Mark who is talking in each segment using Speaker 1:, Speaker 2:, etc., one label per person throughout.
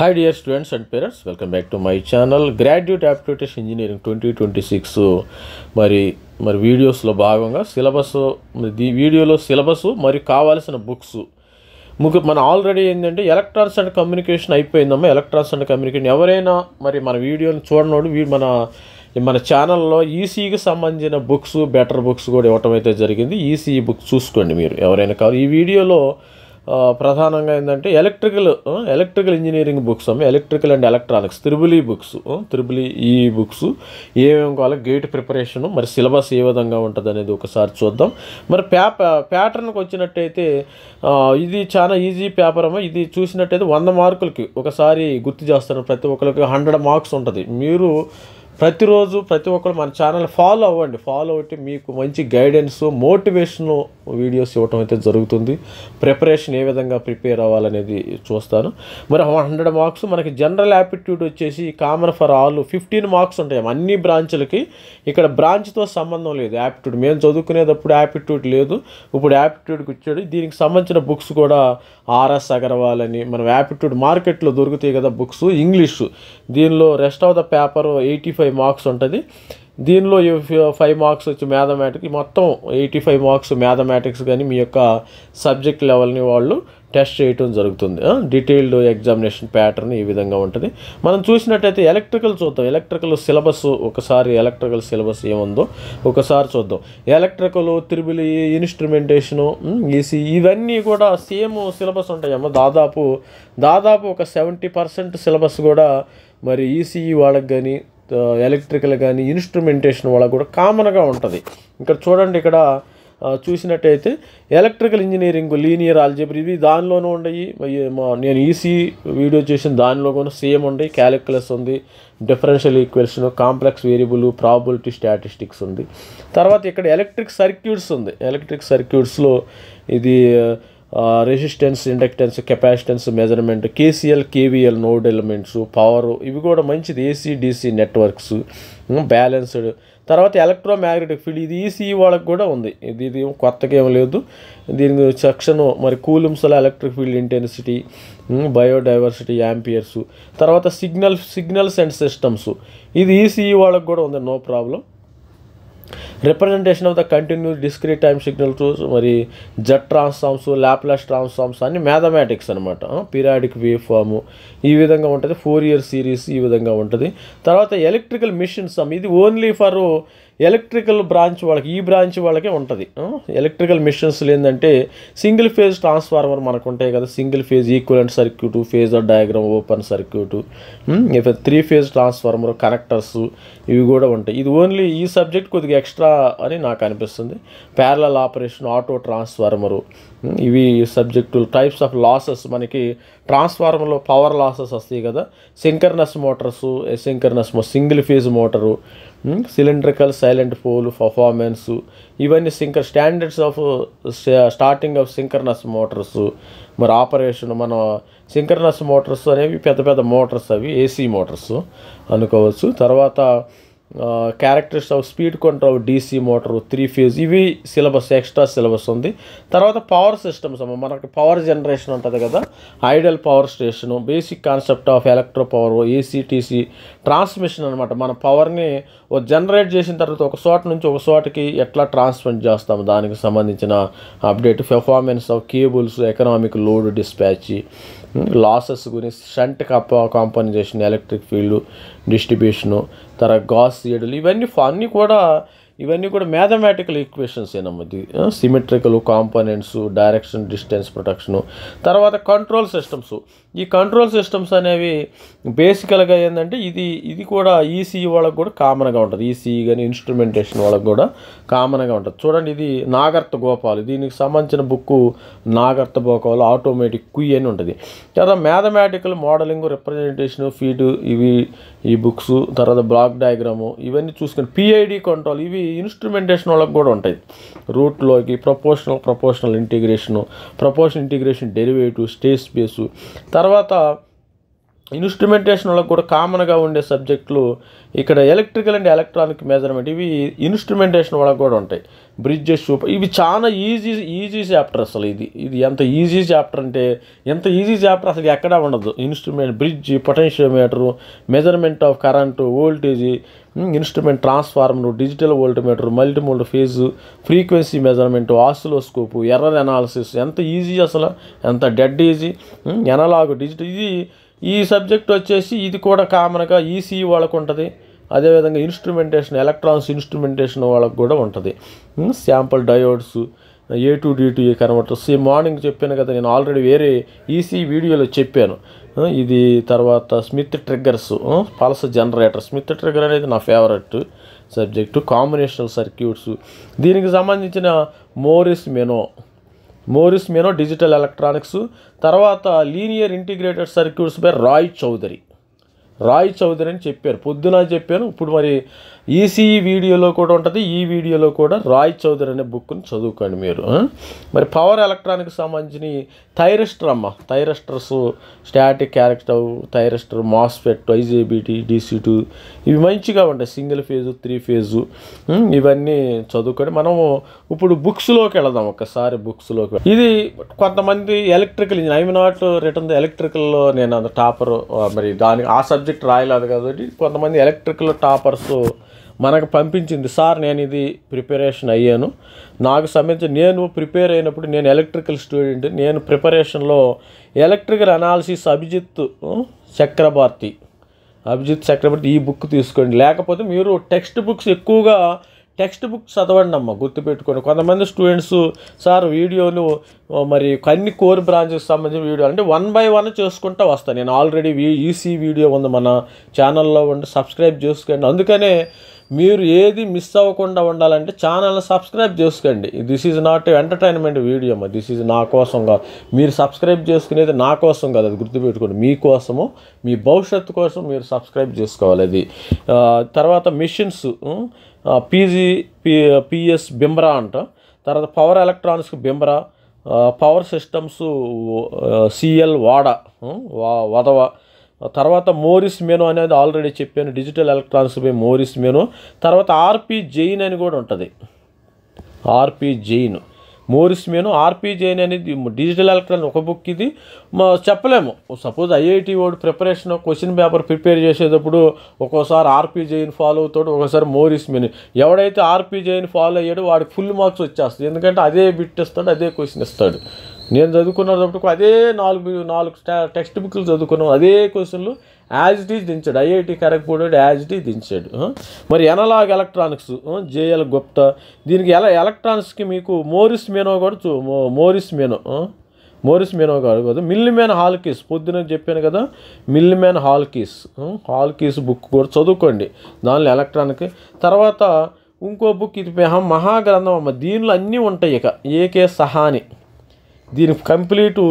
Speaker 1: Hi dear students and parents, welcome back to my channel. Graduate Aptitude Engineering 2026 మరి వీడియోస్లో భాగంగా syllabus ఈ వీడియోలో సిలబస్ మరి కావాల్సిన బుక్స్ మన ఆల్రెడీ ఏంటంటే ఎలక్ట్రానిక్స్ అండ్ కమ్యూనికేషన్ అయిపోయిందమ్మా. ఎలక్ట్రానిక్స్ అండ్ కమ్యూనికేషన్ ఎవరైనా మరి మన వీడియోని చూడనోడు మన ఛానల్లో ఈసీకి సంబంధించిన బుక్స్ బెటర్ బుక్స్ కూడా ఇవ్వటం అయితే జరిగింది. ఈసీఈ బుక్స్ చూసుకోండి మీరు ఎవరైనా కావాలి. ఈ వీడియోలో ప్రధానంగా ఏంటంటే electrical engineering books electrical and electronics triple E books ఏమేమి కావాలి, గేట్ ప్రిపరేషన్, మరి సిలబస్ ఏ విధంగా ఉంటుంది అనేది ఒకసారి చూద్దాం. మరి ప్యాటర్న్కి వచ్చినట్టయితే ఇది చాలా ఈజీ పేపర్ అమ్మ. ఇది చూసినట్టయితే 100 మార్కులకి ఒకసారి గుర్తు చేస్తాను. ప్రతి ఒక్కరికి 100 మార్క్స్ ఉంటుంది. మీరు ప్రతిరోజు ప్రతి ఒక్కరు మన ఛానల్ ఫాలో అవ్వండి. ఫాలో అవుతే మీకు మంచి గైడెన్స్ మోటివేషన్ వీడియోస్ ఇవ్వటం అయితే జరుగుతుంది. ప్రిపరేషన్ ఏ విధంగా ప్రిపేర్ అవ్వాలనేది చూస్తాను. మరి 100 మార్క్స్ మనకి జనరల్ యాప్టిట్యూడ్ వచ్చేసి కామన్ ఫర్ ఆల్ 15 మార్క్స్ ఉంటాయి అన్ని బ్రాంచ్లకి. ఇక్కడ బ్రాంచ్తో సంబంధం లేదు. యాప్టిట్యూడ్ మేము చదువుకునేటప్పుడు యాప్టిట్యూడ్ లేదు, ఇప్పుడు యాప్టిట్యూడ్కి వచ్చాడు. దీనికి సంబంధించిన బుక్స్ కూడా ఆర్ఎస్ అగర్వాల్ అని మనం యాప్టిట్యూడ్ మార్కెట్లో దొరుకుతాయి కదా బుక్స్. ఇంగ్లీషు దీనిలో rest of the paper 85 marks ఉంటుంది. దీనిలో 5 మార్క్స్ వచ్చి మ్యాథమెటిక్స్, మొత్తం 85 మార్క్స్ మ్యాథమెటిక్స్ కానీ మీ యొక్క సబ్జెక్ట్ లెవెల్ని వాళ్ళు టెస్ట్ చేయటం జరుగుతుంది. డీటెయిల్డ్ ఎగ్జామినేషన్ ప్యాటర్న్ ఈ విధంగా ఉంటుంది. మనం చూసినట్టయితే ఎలక్ట్రికల్ చూద్దాం. ఎలక్ట్రికల్ సిలబస్ ఒకసారి ఎలక్ట్రికల్ సిలబస్ ఏముందో ఒకసారి చూద్దాం. ఎలక్ట్రికల్ త్రిబుల్ ఇన్స్ట్రుమెంటేషను ఈసీ ఇవన్నీ కూడా సేమ్ సిలబస్ ఉంటాయమ్మా. దాదాపు ఒక 70% సిలబస్ కూడా మరి ఈసీఈ వాళ్ళకి కానీ ఎలక్ట్రికల్ కానీ ఇన్స్ట్రుమెంటేషన్ వాళ్ళకు కూడా కామన్గా ఉంటుంది. ఇక్కడ చూడండి, ఇక్కడ చూసినట్టయితే ఎలక్ట్రికల్ ఇంజనీరింగ్ లీనియర్ ఆల్జీబ్రా ఇవి దానిలోనూ ఉండయి. నేను ఈసీ వీడియో చేసిన దానిలో కూడా సేమ్ ఉండయి. క్యాలిక్యులస్ ఉంది, differential equation, complex variable, probability statistics ఉంది. తర్వాత ఇక్కడ ఎలక్ట్రిక్ సర్క్యూట్స్ ఉంది. ఎలక్ట్రిక్ సర్క్యూట్స్లో ఇది resistance, inductance, capacitance measurement, KCL, KVL node elements, power ఇవి కూడా మంచిది. AC DC networks, balanced. తర్వాత ఎలక్ట్రోమాగ్నెటిక్ ఫీల్డ్ ఇది ఈసీఈ వాళ్ళకి కూడా ఉంది. ఇది కొత్తగా ఏం లేదు. దీని సెక్షన్ మరి కూలుమ్స్లో electric field intensity, biodiversity, amperes. తర్వాత సిగ్నల్స్ అండ్ సిస్టమ్స్ ఇది ఈసీఈ వాళ్ళకి కూడా ఉంది, no problem. Representation of the continuous discrete time signals, మరి జెట్ ట్రాన్స్ఫార్మ్స్, లాప్లాస్ ట్రాన్స్ఫార్మ్స్ అన్ని మ్యాథమెటిక్స్ అనమాట. పీరియాడిక్ వేవ్ ఫామ్ ఈ విధంగా ఉంటుంది. 4 ఇయర్ సిరీస్ ఈ విధంగా ఉంటుంది. తర్వాత ఎలక్ట్రికల్ మిషన్స్ ఇది ఓన్లీ ఫర్ ఎలక్ట్రికల్ బ్రాంచ్ వాళ్ళకి, ఈ బ్రాంచ్ వాళ్ళకే ఉంటుంది. ఎలక్ట్రికల్ మిషన్స్లో ఏంటంటే సింగిల్ ఫేజ్ ట్రాన్స్ఫార్మర్ మనకు ఉంటాయి కదా, single phase equivalent circuit, phasor diagram, open circuit, 3 phase transformer, connectors ఇవి కూడా ఉంటాయి. ఇది ఓన్లీ ఈ సబ్జెక్ట్ కొద్దిగా ఎక్స్ట్రా అని నాకు అనిపిస్తుంది. ప్యారలల్ ఆపరేషన్, ఆటో ట్రాన్స్ఫార్మరు ఇవి సబ్జెక్టులు. టైప్స్ ఆఫ్ లాసెస్ మనకి ట్రాన్స్ఫార్మర్లో పవర్ లాసెస్ వస్తాయి కదా, synchronous motors, asynchronous single phase motor, cylindrical, salient pole, performance ఇవన్నీ standards of starting of synchronous motors, మరి ఆపరేషన్. మన సింకర్నస్ మోటార్స్ అనేవి పెద్ద మోటార్స్, అవి ఏసీ మోటార్స్ అనుకోవచ్చు. తర్వాత characteristics of speed control DC motor, 3 phase ఇవి సిలబస్, ఎక్స్ట్రా సిలబస్ ఉంది. తర్వాత పవర్ సిస్టమ్స్ మనకి పవర్ జనరేషన్ ఉంటుంది కదా, hydel power station, basic concept of electro power, AC DC transmission అనమాట. మన పవర్ని జనరేట్ చేసిన తర్వాత ఒక చోట నుంచి ఒక చోటకి ఎట్లా ట్రాన్స్మిట్ చేస్తాము దానికి సంబంధించిన update. Performance of cables, economic load dispatch, losses గురించి, shunt compensation, electric field distribution, తర్వాత గాస్ సీడల్ ఇవన్నీ కూడా మ్యాథమెటికల్ ఈక్వేషన్స్ ఏనమ్మది. Symmetrical components, direction, distance, protection. తర్వాత కంట్రోల్ సిస్టమ్స్. ఈ కంట్రోల్ సిస్టమ్స్ అనేవి బేసికల్గా ఏంటంటే ఇది కూడా ఈసీఈ వాళ్ళకి కూడా కామన్గా ఉంటుంది. ఈసీఈ కానీ ఇన్స్ట్రుమెంటేషన్ వాళ్ళకి కూడా కామన్గా ఉంటుంది. చూడండి, ఇది నాగర్త గోపాల్, దీనికి సంబంధించిన బుక్ నాగర్త గోపాల్ ఆటోమేటిక్ క్యూ అని ఉంటుంది. తర్వాత మ్యాథమెటికల్ మోడలింగ్, రిప్రజెంటేషన్, ఫీడ్ ఇవి ఈ బుక్స్. తర్వాత బ్లాక్ డయాగ్రాము ఇవన్నీ చూసుకొని పిఐడి కంట్రోల్ ఇవి ఇన్స్ట్రుమెంటేషన్ వాళ్ళకి కూడా ఉంటాయి. రూట్లోకి proportional integration derivative, state space. తర్వాత ఇన్స్ట్రుమెంటేషన్ వాళ్ళకి కూడా కామన్గా ఉండే సబ్జెక్టులు ఇక్కడ ఎలక్ట్రికల్ అండ్ ఎలక్ట్రానిక్ మెజర్మెంట్, ఇవి ఇన్స్ట్రుమెంటేషన్ వాళ్ళకి కూడా ఉంటాయి. బ్రిడ్జెస్, ఇవి చాలా ఈజీ చాప్టర్. అసలు ఇది ఎంత ఈజీ చాప్టర్ అంటే ఎంత ఈజీ చాప్టర్ అసలు ఎక్కడా ఉండదు. Instrument, bridge, potentiometer, measurement of current, voltage, instrument transformer, digital voltmeter, multimode phase, frequency measurement, oscilloscope, error analysis, ఎంత ఈజీ అసలు, ఎంత డెడ్ ఈజీ. ఎనలాగ్, డిజిటల్, ఈ సబ్జెక్ట్ వచ్చేసి ఇది కూడా కామన్గా ఈసీ వాళ్ళకు ఉంటుంది. అదేవిధంగా ఇన్స్ట్రుమెంటేషన్, ఎలక్ట్రానిక్స్ ఇన్స్ట్రుమెంటేషన్ వాళ్ళకు కూడా ఉంటుంది. Sample diodes, A2 D2 converters, morning చెప్పాను కదా నేను ఆల్రెడీ వేరే ఈసీ వీడియోలో చెప్పాను. ఇది తర్వాత Schmitt triggers, pulse generator. Schmitt trigger అనేది నా ఫేవరెట్ సబ్జెక్టు. కాంబినేషనల్ సర్క్యూట్స్, దీనికి సంబంధించిన మోరిస్ మెనో డిజిటల్ ఎలక్ట్రానిక్స్. తర్వాత linear integrated circuits by Roy Choudhury అని చెప్పారు, పొద్దున చెప్పాను. ఇప్పుడు మరి ఈసీ వీడియోలో కూడా ఉంటుంది, ఈ వీడియోలో కూడా రాయ్ చౌదరి అనే బుక్ని చదువుకోండి మీరు. మరి పవర్ ఎలక్ట్రానిక్స్ సంబంధించిన thyristors, static character thyristor, MOSFET, IGBT, DC2, ఇవి మంచిగా ఉంటాయి. సింగిల్ ఫేజు, 3 ఫేజు, ఇవన్నీ చదువుకొని మనము ఇప్పుడు బుక్స్లోకి వెళదాం. ఒకసారి బుక్స్లోకి, ఇది కొంతమంది electrical engineer, I'm not return ఎలక్ట్రికల్లో నేను అంత టాపర్, మరి దానికి ఆ సబ్జెక్ట్ రాయలేదు కాబట్టి కొంతమంది ఎలక్ట్రికల్ టాపర్స్ మనకు పంపించింది. సార్ నేను ఇది ప్రిపరేషన్ అయ్యాను, నాకు సంబంధించి నేను ప్రిపేర్ అయినప్పుడు నేను ఎలక్ట్రికల్ స్టూడెంట్, నేను ప్రిపరేషన్లో ఎలక్ట్రికల్ అనాలిసిస్ అభిజిత్ చక్రవర్తి ఈ బుక్ తీసుకోండి. లేకపోతే మీరు టెక్స్ట్ బుక్స్ చదవండి అమ్మ, గుర్తుపెట్టుకోండి. కొంతమంది స్టూడెంట్స్ సార్ వీడియోలు మరి అన్ని కోర్ బ్రాంచెస్ సంబంధించిన వీడియో అంటే 1 by 1 చేసుకుంటూ వస్తాను. నేను ఆల్రెడీ ఈసీ వీడియో ఉంది మన ఛానల్లో, ఉండి సబ్స్క్రైబ్ చేసుకోండి. అందుకనే మీరు ఏది మిస్ అవ్వకుండా ఉండాలంటే ఛానల్ని సబ్స్క్రైబ్ చేసుకోండి. This is not entertainment video అమ్మ, దిస్ ఈజ్ నా కోసం కాదు. మీరు సబ్స్క్రైబ్ చేసుకునేది నా కోసం కాదు, అది గుర్తుపెట్టుకోండి. మీకోసము, మీ భవిష్యత్తు కోసం మీరు సబ్స్క్రైబ్ చేసుకోవాలి. అది తర్వాత మిషన్స్, PS బిమ్రా అంట. తర్వాత power electronics Bimbhra, power systems CL Wadhwa. తర్వాత మోరిస్ మెనో అనేది ఆల్రెడీ చెప్పాను, digital electronics by Morris Mano. తర్వాత RP జైన్ అని కూడా ఉంటుంది, RP Jain, Morris Mano, RP Jain అనేది డిజిటల్ ఎలక్ట్రానిక్ ఒక బుక్. ఇది చెప్పలేము, సపోజ్ IIT వాడు ప్రిపరేషన్ క్వశ్చన్ పేపర్ ప్రిపేర్ చేసేటప్పుడు ఒక్కోసారి RP జైన్ ఫాలో అవుతాడు, ఒకసారి మోరిస్ మెనో. ఎవడైతే RP జైన్ ఫాలో అయ్యాడో వాడికి ఫుల్ మార్క్స్ వచ్చేస్తాయి, ఎందుకంటే అదే బిట్ ఇస్తాడు, అదే క్వశ్చన్ ఇస్తాడు. నేను చదువుకున్నప్పుడు అదే 4 టెక్స్ట్ బుక్లు చదువుకున్నాం, అదే క్వశ్చన్లు యాజ్ ఇట్ ఈజ్ దించాడు. IIT Kharagpur as it is దించాడు. మరి ఎనలాగ్ ఎలక్ట్రానిక్స్ JL గుప్తా. దీనికి ఎలక్ట్రానిక్స్కి మీకు మోరిస్ మెనో కాదు కదా, మిల్లిమ్యాన్ హాల్కీస్, పొద్దున చెప్పాను కదా, మిల్లిమ్యాన్ హాల్కీస్ బుక్ కూడా చదువుకోండి, దానిలో ఎలక్ట్రానిక్. తర్వాత ఇంకో బుక్, ఇది మహాగ్రంథం అమ్మ, దీనిలో అన్నీ ఉంటాయి. ఇక AK సహాని, దీనికి complete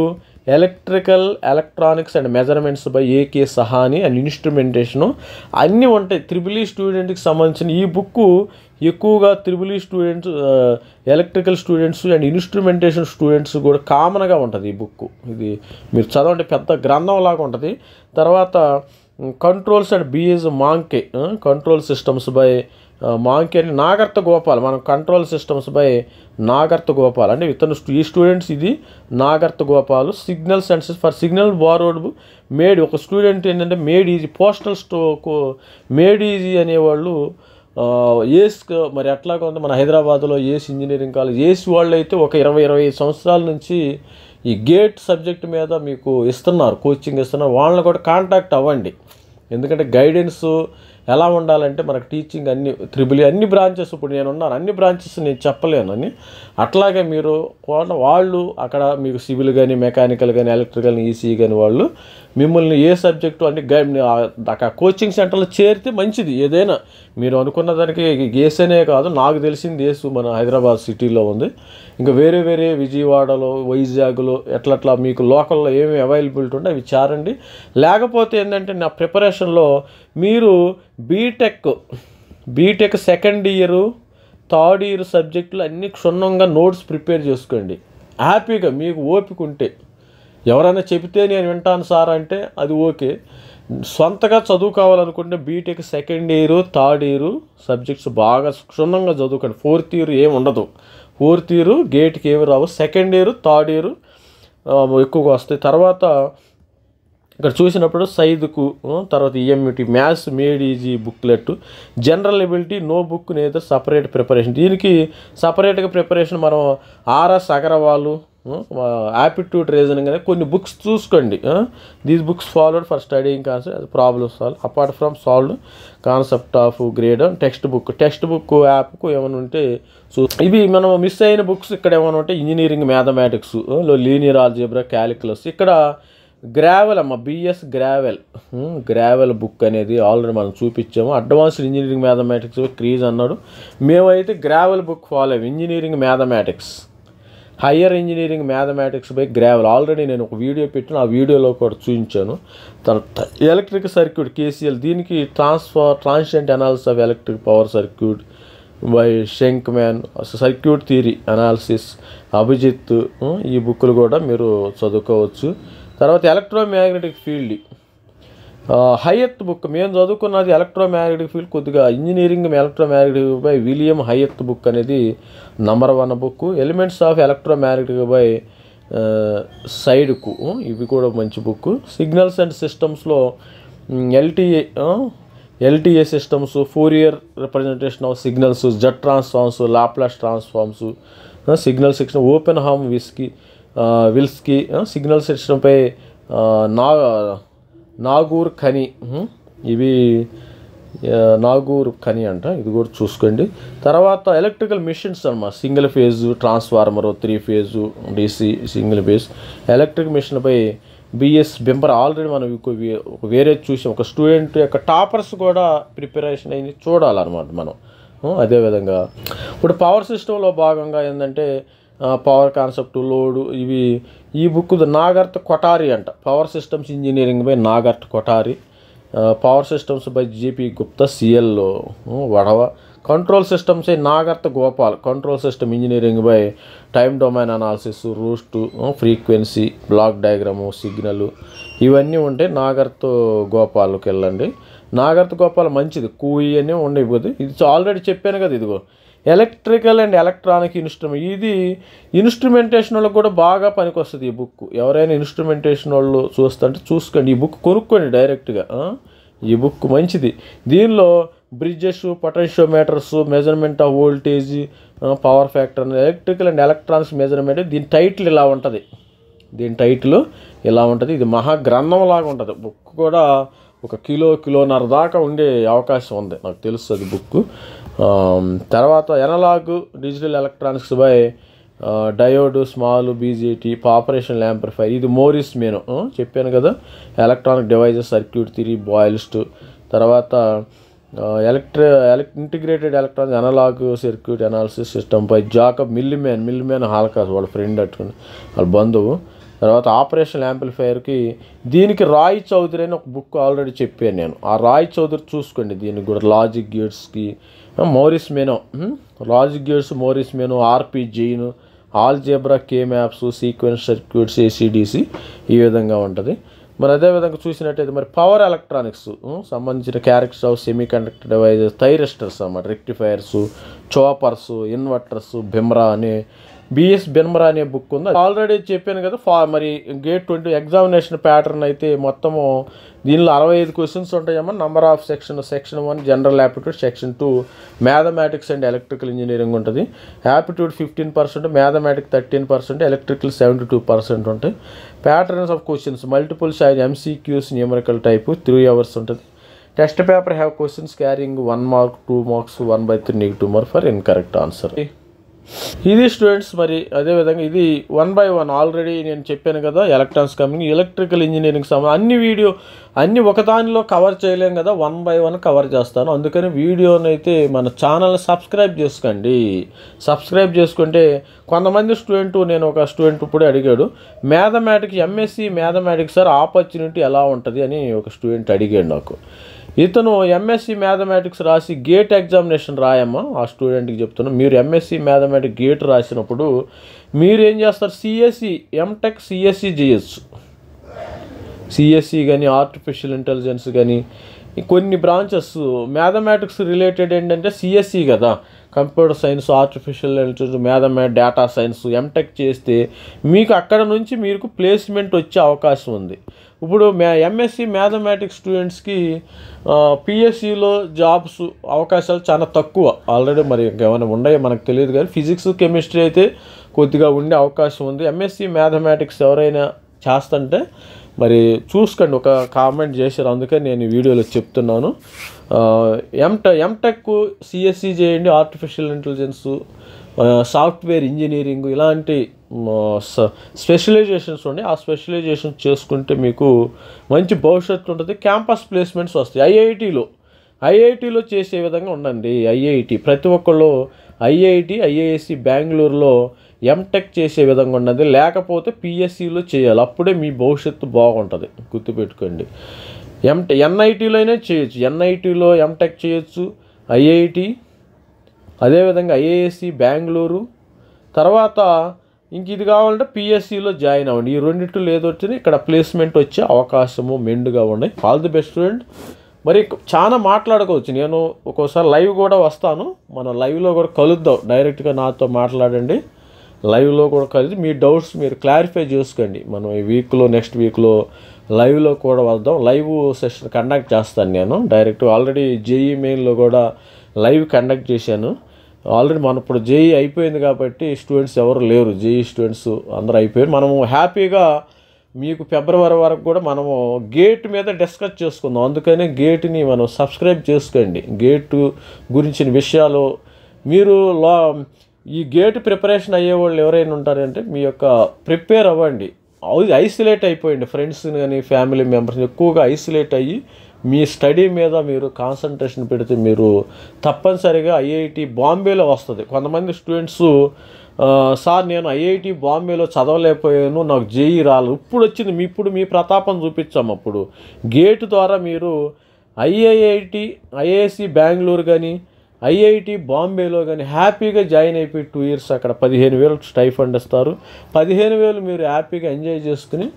Speaker 1: electronics and measurements by AK Sahani and instrumentation అన్నీ ఉంటాయి. EEE స్టూడెంట్కి సంబంధించిన ఈ బుక్ ఎక్కువగా EEE students, electrical students and instrumentation students కూడా కామన్గా ఉంటుంది ఈ బుక్. ఇది మీరు చదవండి, పెద్ద గ్రంథం లాగా ఉంటుంది. తర్వాత controls and BS Manke, control systems by Manke అని నాగర్త గోపాల్. మనం control systems by Nagrath Gopal అంటే ఈ స్టూడెంట్స్, ఇది Nagrath Gopal. Signals and for signal బారోడ్ మేడ్, ఒక స్టూడెంట్ ఏంటంటే made easy, postal made easy అనేవాళ్ళు ఏస్, మరి అట్లాగా ఉంది మన హైదరాబాద్లో ఏస్ ఇంజనీరింగ్ కాలేజ్. ఏస్ వాళ్ళు అయితే ఒక 20-25 సంవత్సరాల నుంచి ఈ గేట్ సబ్జెక్ట్ మీద మీకు ఇస్తున్నారు, కోచింగ్ ఇస్తున్నారు. వాళ్ళని కూడా కాంటాక్ట్ అవ్వండి, ఎందుకంటే గైడెన్స్ ఎలా ఉండాలంటే మనకు టీచింగ్ అన్ని బ్రాంచెస్, ఇప్పుడు నేను ఉన్నాను అన్ని బ్రాంచెస్ నేను చెప్పలేను అని, అట్లాగే మీరు వాళ్ళు అక్కడ మీకు సివిల్ కానీ, మెకానికల్ కానీ, ఎలక్ట్రికల్, ఈసీ కానీ వాళ్ళు మిమ్మల్ని ఏ సబ్జెక్టు అంటే అక్కడ కోచింగ్ సెంటర్లో చేరితే మంచిది. ఏదైనా మీరు అనుకున్న దానికి ఏసనే కాదు, నాకు తెలిసింది ఏసు మన హైదరాబాద్ సిటీలో ఉంది, ఇంకా వేరే విజయవాడలో, వైజాగ్లో ఎట్లా మీకు లోకల్లో ఏమి అవైలబిలిటీ ఉంటే అవి చేరండి. లేకపోతే ఏంటంటే నా ప్రిపరేషన్లో మీరు BTech second year, third year సబ్జెక్టులు అన్నీ క్షుణ్ణంగా నోట్స్ ప్రిపేర్ చేసుకోండి హ్యాపీగా, మీకు ఓపిక ఉంటే. ఎవరైనా చెబితే నేను వింటాను సార్ అంటే అది ఓకే. సొంతగా చదువుకోవాలనుకుంటే BTech second year third year subjects బాగా క్షుణ్ణంగా చదువుకోండి. ఫోర్త్ ఇయర్ ఏమి ఉండదు. ఫోర్త్ ఇయర్ గేట్కి ఏమి రావు. సెకండ్ ఇయర్ థర్డ్ ఇయర్ ఎక్కువగా వస్తాయి. తర్వాత ఇక్కడ చూసినప్పుడు సైదుకు తర్వాత ఈఎంయూటీ maths made easy booklet, general ability no book neither separate preparation. దీనికి సపరేట్గా ప్రిపరేషన్ మనం ఆర్ఎస్ అగర్వాల్ యాప్టిట్యూడ్ రీజనింగ్ అనే కొన్ని బుక్స్ చూసుకోండి. These books followed for studying concept problem solve apart from solved concept of grade text book యాప్కు ఏమైనా ఉంటే ఇవి మనం మిస్ అయిన బుక్స్ ఇక్కడ ఏమైనా ఉంటే engineering mathematics linear algebra calculus. ఇక్కడ గ్రావెల్ బిఎస్ గ్రావెల్ బుక్ అనేది ఆల్రెడీ మనం చూపించాము. అడ్వాన్స్డ్ ఇంజనీరింగ్ మ్యాథమెటిక్స్ క్రీజ్ అన్నాడు. మేమైతే గ్రావెల్ బుక్ ఫాలో అయ్యాము. Engineering mathematics higher engineering mathematics by Grewal already నేను ఒక వీడియో పెట్టిన, ఆ వీడియోలో కూడా చూపించాను. ఎలక్ట్రిక్ సర్క్యూట్ కేసీఎల్, దీనికి transient analysis of electric power circuit by Shenkman, circuit theory analysis Abhijit, ఈ బుక్లు కూడా మీరు చదువుకోవచ్చు. తర్వాత ఎలక్ట్రోమ్యాగ్నెటిక్ ఫీల్డ్ హయత్ బుక్ మేము చదువుకున్నది ఎలక్ట్రోమ్యాగ్నెటిక్ ఫీల్డ్. కొద్దిగా engineering electromagnetic by William Hayt book అనేది number 1 book. Elements of electromagnetic by Sadiku, ఇవి కూడా మంచి బుక్. సిగ్నల్స్ అండ్ సిస్టమ్స్లో LTI systems, Fourier representation of signals, Z transforms, Laplace transforms, signal system Oppenheim Willsky, signal సిస్టంపై నాగూర్ ఖని, ఇవి నాగూర్ ఖని అంట, ఇది కూడా చూసుకోండి. తర్వాత ఎలక్ట్రికల్ మిషన్స్ అన్నమాట, single phase transformer, 3 phase DC single phase electric మిషన్పై బిఎస్ బెంబర్ ఆల్రెడీ మనం వేరే చూసాం. ఒక స్టూడెంట్ యొక్క టాపర్స్ కూడా ప్రిపరేషన్ అయింది చూడాలన్నమాట మనం. అదేవిధంగా ఇప్పుడు పవర్ సిస్టంలో భాగంగా ఏంటంటే పవర్ కాన్సెప్ట్ లోడు, ఇవి ఈ బుక్ నాగర్త్ కొఠారి అంట, power systems engineering by Nagrath Kothari, power systems by GP Gupta సిఎల్లో Wadhwa, control systems Nagrath Gopal, control system engineering by time domain analysis, root, frequency, block diagram, signal, ఇవన్నీ ఉంటే నాగర్త్ గోపాల్కి వెళ్ళండి. నాగర్త్ గోపాల్ మంచిది, కూయి అని ఉండైపోతుంది. ఇది ఆల్రెడీ చెప్పాను కదా. ఇదిగో ఎలక్ట్రికల్ అండ్ ఎలక్ట్రానిక్ ఇన్స్ట్రుమెంట్, ఇది ఇన్స్ట్రుమెంటేషన్ వాళ్ళకి కూడా బాగా పనికొస్తుంది ఈ బుక్. ఎవరైనా ఇన్స్ట్రుమెంటేషన్ వాళ్ళు చూస్తుంటే చూసుకోండి, ఈ బుక్ కొనుక్కోండి డైరెక్ట్గా. ఈ బుక్ మంచిది. దీనిలో bridges, potentiometers, measurement of voltage, power factor, electrical and electronics measurement, దీని టైటిల్ ఇలా ఉంటుంది. ఇది మహా గ్రంథం లాగా ఉంటుంది. బుక్ కూడా 1 కిలోన్నర దాకా ఉండే అవకాశం ఉంది, నాకు తెలుస్తుంది బుక్. తర్వాత analog digital electronics by diode, small BJT, operational amplifier, ఇది మోరిస్ మేనో చెప్పాను కదా. Electronic devices circuit theory Boylestad, తర్వాత integrated electronic analog circuit analysis system by Jacob Millman Halkias, వాళ్ళ ఫ్రెండ్ అట్టుకుని వాళ్ళ బంధువు. తర్వాత ఆపరేషనల్ యాంప్లిఫైర్కి దీనికి రాయ్ చౌదరి అని ఒక బుక్ ఆల్రెడీ చెప్పాను నేను. ఆ రాయ్ చౌదరి చూసుకోండి. దీనికి కూడా లాజిక్ గేట్స్కి Morris Mano, RP Jain, algebra, K maps, sequence circuits, AC DC, ఈ విధంగా ఉంటుంది. మరి అదేవిధంగా చూసినట్టయితే మరి పవర్ ఎలక్ట్రానిక్స్ సంబంధించిన characters of semiconductor devices, thyristors అన్నమాట, రెక్టిఫైర్స్, చోపర్స్, ఇన్వర్టర్స్, బెమ్రా అనే బుక్ ఉంది. ఆల్రెడీ చెప్పాను కదా. మరి గేట్ 20 ఎగ్జామినేషన్ ప్యాటర్న్ అయితే మొత్తము దీనిలో 65 క్వశ్చన్స్ ఉంటాయమ్మా. Number of section 1 general aptitude, section 2 mathematics and electrical engineering ఉంటుంది. యాప్టిట్యూడ్ 15%, మ్యాథమెటిక్స్ 13%, ఎలక్ట్రికల్ 72% ఉంటాయి. Patterns of questions multiple choice, MCQs, numerical type 3 hours ఉంటుంది. Test paper have questions carrying 1 mark, 2 marks, 1/3 negative mark for incorrect answer. ఇది students. మరి అదేవిధంగా ఇది 1 by 1 already నేను చెప్పాను కదా. ఎలక్ట్రానిక్స్ కంపెనీ, ఎలక్ట్రికల్ ఇంజనీరింగ్ అన్ని ఒకదానిలో కవర్ చేయలేం కదా, 1 by 1 కవర్ చేస్తాను. అందుకని వీడియోని అయితే మన ఛానల్ సబ్స్క్రైబ్ చేసుకోండి. సబ్స్క్రైబ్ చేసుకుంటే కొంతమంది నేను ఒక స్టూడెంట్ ఇప్పుడే అడిగాడు, mathematics MSc mathematics sir opportunity ఎలా ఉంటుంది అని ఒక స్టూడెంట్ అడిగాడు నాకు. ఇతను ఎంఎస్సి మ్యాథమెటిక్స్ రాసి గేట్ ఎగ్జామినేషన్ రాయమ్మా. ఆ స్టూడెంట్కి చెప్తున్నాను, మీరు ఎంఎస్సి మ్యాథమెటిక్స్ గేట్ రాసినప్పుడు మీరు ఏం చేస్తారు, సిఎస్సి ఎంటెక్ సిఎస్సి చేయొచ్చు. సిఎస్సి కానీ ఆర్టిఫిషియల్ ఇంటెలిజెన్స్ కానీ కొన్ని బ్రాంచెస్ మ్యాథమెటిక్స్ రిలేటెడ్ ఏంటంటే సిఎస్సి కదా, computer science, artificial intelligence, data science MTech చేస్తే మీకు అక్కడ నుంచి మీకు ప్లేస్మెంట్ వచ్చే అవకాశం ఉంది. ఇప్పుడు ఎంఎస్సి మ్యాథమెటిక్స్ స్టూడెంట్స్కి పిఎస్సిలో జాబ్స్ అవకాశాలు చాలా తక్కువ. ఆల్రెడీ మరి ఏమైనా ఉన్నాయో మనకు తెలియదు, కానీ ఫిజిక్స్ కెమిస్ట్రీ అయితే కొద్దిగా ఉండే అవకాశం ఉంది. ఎంఎస్సి మ్యాథమెటిక్స్ ఎవరైనా చేస్తుంటే మరి చూసుకోండి, ఒక కామెంట్ చేశారు, అందుకని నేను ఈ వీడియోలో చెప్తున్నాను. ఎంటెక్ సిఎస్సి చేయండి, ఆర్టిఫిషియల్ ఇంటెలిజెన్స్, సాఫ్ట్వేర్ ఇంజనీరింగ్ ఇలాంటి స్పెషలైజేషన్స్ ఉండి ఆ స్పెషలైజేషన్ చేసుకుంటే మీకు మంచి భవిష్యత్తు ఉంటుంది. క్యాంపస్ ప్లేస్మెంట్స్ వస్తాయి. ఐఐటీలో చేసే విధంగా ఉండండి. ఐఐటి ప్రతి ఒక్కళ్ళు ఐఐఎస్సి బెంగళూరులో ఎంటెక్ చేసే విధంగా ఉన్నది, లేకపోతే పిఎస్సిలో చేయాలి. అప్పుడే మీ భవిష్యత్తు బాగుంటుంది, గుర్తుపెట్టుకోండి. ఎన్ఐటీలోనే చేయొచ్చు, ఎన్ఐటీలో ఎంటెక్ చేయొచ్చు, ఐఐటి అదేవిధంగా ఐఏఎస్సి బెంగళూరు. తర్వాత ఇంక ఇది కావాలంటే పిఎస్సిలో జాయిన్ అవ్వండి. ఈ రెండింటిలో ఏదో వచ్చింది ఇక్కడ ప్లేస్మెంట్ వచ్చే అవకాశము మెండుగా ఉన్నాయి. All the best student. మరి చాలా మాట్లాడుకోవచ్చు, నేను ఒక్కోసారి లైవ్ కూడా వస్తాను, మన లైవ్లో కూడా కలుద్దాం, డైరెక్ట్గా నాతో మాట్లాడండి, లైవ్లో కూడా కలిసి మీ డౌట్స్ మీరు క్లారిఫై చేసుకోండి. మనం ఈ వీక్లో నెక్స్ట్ వీక్లో లైవ్లో కూడా వద్దాం, లైవ్ సెషన్ కండక్ట్ చేస్తాను నేను డైరెక్ట్. ఆల్రెడీ జేఈ మెయిన్లో కూడా లైవ్ కండక్ట్ చేశాను. ఆల్రెడీ మన ఇప్పుడు జేఈ అయిపోయింది కాబట్టి స్టూడెంట్స్ ఎవరు లేరు, జేఈ స్టూడెంట్స్ అందరూ అయిపోయారు. మనము హ్యాపీగా మీకు ఫిబ్రవరి వరకు కూడా మనము గేట్ మీద డిస్కస్ చేసుకుందాం. అందుకనే గేట్ని మనం సబ్స్క్రైబ్ చేసుకోండి. గేటు గురించిన విషయాలు మీరు ఈ గేట్ ప్రిపరేషన్ అయ్యేవాళ్ళు ఎవరైనా ఉంటారంటే మీ యొక్క ప్రిపేర్ అవ్వండి. ఐసోలేట్ అయిపోయింది, ఫ్రెండ్స్ని కానీ ఫ్యామిలీ మెంబర్స్ని ఎక్కువగా ఐసోలేట్ అయ్యి మీ స్టడీ మీద మీరు కాన్సన్ట్రేషన్ పెడితే మీరు తప్పనిసరిగా ఐఐటి బాంబేలో వస్తుంది. కొంతమంది స్టూడెంట్స్ సార్ నేను ఐఐటి బాంబేలో చదవలేకపోయాను, నాకు జేఈ రాలేదు, ఇప్పుడు వచ్చింది, ఇప్పుడు మీ ప్రతాపం చూపించాము. అప్పుడు గేట్ ద్వారా మీరు ఐఐఎస్సి బెంగళూరు కానీ ఐఐటి బాంబేలో కానీ హ్యాపీగా జాయిన్ అయిపోయి 2 years అక్కడ 15,000 స్టైఫండ్ ఇస్తారు. 15,000 మీరు హ్యాపీగా ఎంజాయ్ చేసుకుని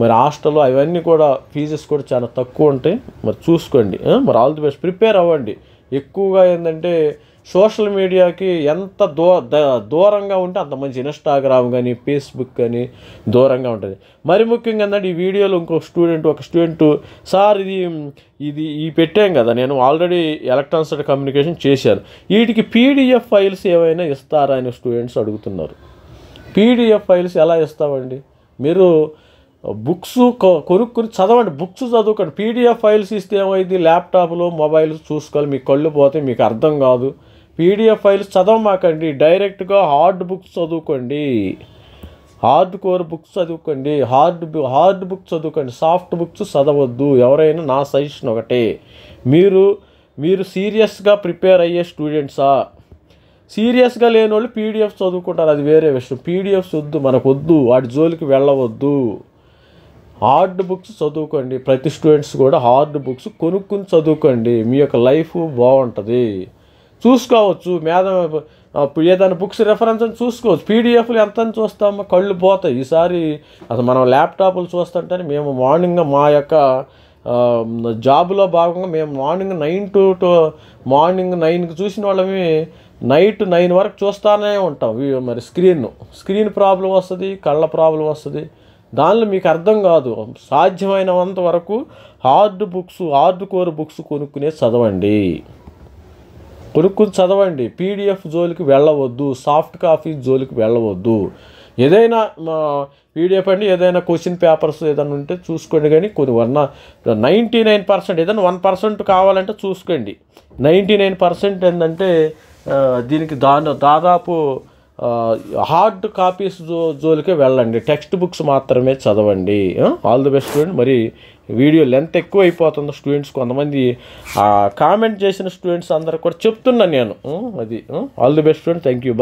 Speaker 1: మరి హాస్టల్లో అవన్నీ కూడా ఫీజెస్ కూడా చాలా తక్కువ ఉంటాయి. మరి చూసుకోండి. మరి ఆల్ ది బెస్ట్, ప్రిపేర్ అవ్వండి. ఎక్కువగా ఏంటంటే సోషల్ మీడియాకి ఎంత దూరంగా ఉంటే అంత మంచి. ఇన్స్టాగ్రామ్ కానీ ఫేస్బుక్ కానీ దూరంగా ఉంటుంది. మరి ముఖ్యంగా ఏంటంటే ఈ వీడియోలో ఒక స్టూడెంట్ సార్ ఇది పెట్టాం కదా, నేను ఆల్రెడీ ఎలక్ట్రానిక్స్ అండ్ కమ్యూనికేషన్ చేశాను, వీటికి పీడిఎఫ్ ఫైల్స్ ఏమైనా ఇస్తారా అని స్టూడెంట్స్ అడుగుతున్నారు. పీడిఎఫ్ ఫైల్స్ ఎలా ఇస్తామండి? మీరు బుక్స్ కొనుక్కుని చదవండి, బుక్స్ చదువుకోండి. పీడిఎఫ్ ఫైల్స్ ఇస్తే ఏమైంది, ల్యాప్టాప్లో మొబైల్స్ చూసుకోవాలి, మీకు కళ్ళు పోతే, మీకు అర్థం కాదు. పీడిఎఫ్ ఫైల్స్ చదవమాకండి, డైరెక్ట్గా హార్డ్ బుక్స్ చదువుకోండి, హార్డ్ కోర్ బుక్స్ చదువుకోండి, హార్డ్ బుక్స్ చదువుకోండి, సాఫ్ట్ బుక్స్ చదవద్దు. ఎవరైనా నా సజెషన్ ఒకటే, మీరు సీరియస్గా ప్రిపేర్ అయ్యే స్టూడెంట్సా? సీరియస్గా లేని వాళ్ళు పీడిఎఫ్ చదువుకుంటారు, అది వేరే విషయం. పీడిఎఫ్స్ వద్దు, మనకు వద్దు, వాటి జోలికి వెళ్ళవద్దు. హార్డ్ బుక్స్ చదువుకోండి. ప్రతి స్టూడెంట్స్ కూడా హార్డ్ బుక్స్ కొనుక్కుని చదువుకోండి, మీ యొక్క లైఫ్ బాగుంటుంది. చూసుకోవచ్చు ఏదైనా బుక్స్ రెఫరెన్స్ అని చూసుకోవచ్చు. పీడిఎఫ్లు ఎంత అని చూస్తామో కళ్ళు పోతాయి. ఈసారి అసలు మనం ల్యాప్టాప్లు చూస్తుంటే మేము మార్నింగ్ మా యొక్క జాబ్లో భాగంగా మేము మార్నింగ్ 9కి చూసిన వాళ్ళమి నైట్ 9 వరకు చూస్తూనే ఉంటాం. మరి స్క్రీన్ ప్రాబ్లం వస్తుంది, కళ్ళ ప్రాబ్లం వస్తుంది, దానిలో మీకు అర్థం కాదు. సాధ్యమైనంత వరకు హార్డ్ కోర్ బుక్స్ కొనుక్కుని చదవండి. పీడిఎఫ్ జోలికి వెళ్ళవద్దు, సాఫ్ట్ కాపీ జోలికి వెళ్ళవద్దు. ఏదైనా పీడిఎఫ్ అంటే ఏదైనా క్వశ్చన్ పేపర్స్ ఏదైనా ఉంటే చూసుకోండి, కానీ 99% ఏదైనా 1% కావాలంటే చూసుకోండి. 99% ఏంటంటే దీనికి దాదాపు హార్డ్ కాపీస్ జోలికే వెళ్ళండి, టెక్స్ట్ బుక్స్ మాత్రమే చదవండి. All the best student. మరి వీడియో లెంత్ ఎక్కువ అయిపోతుంది స్టూడెంట్స్, కొంతమంది కామెంట్ చేసిన స్టూడెంట్స్ అందరికి కూడా చెప్తున్నాను నేను. అది all the best student. Thank you.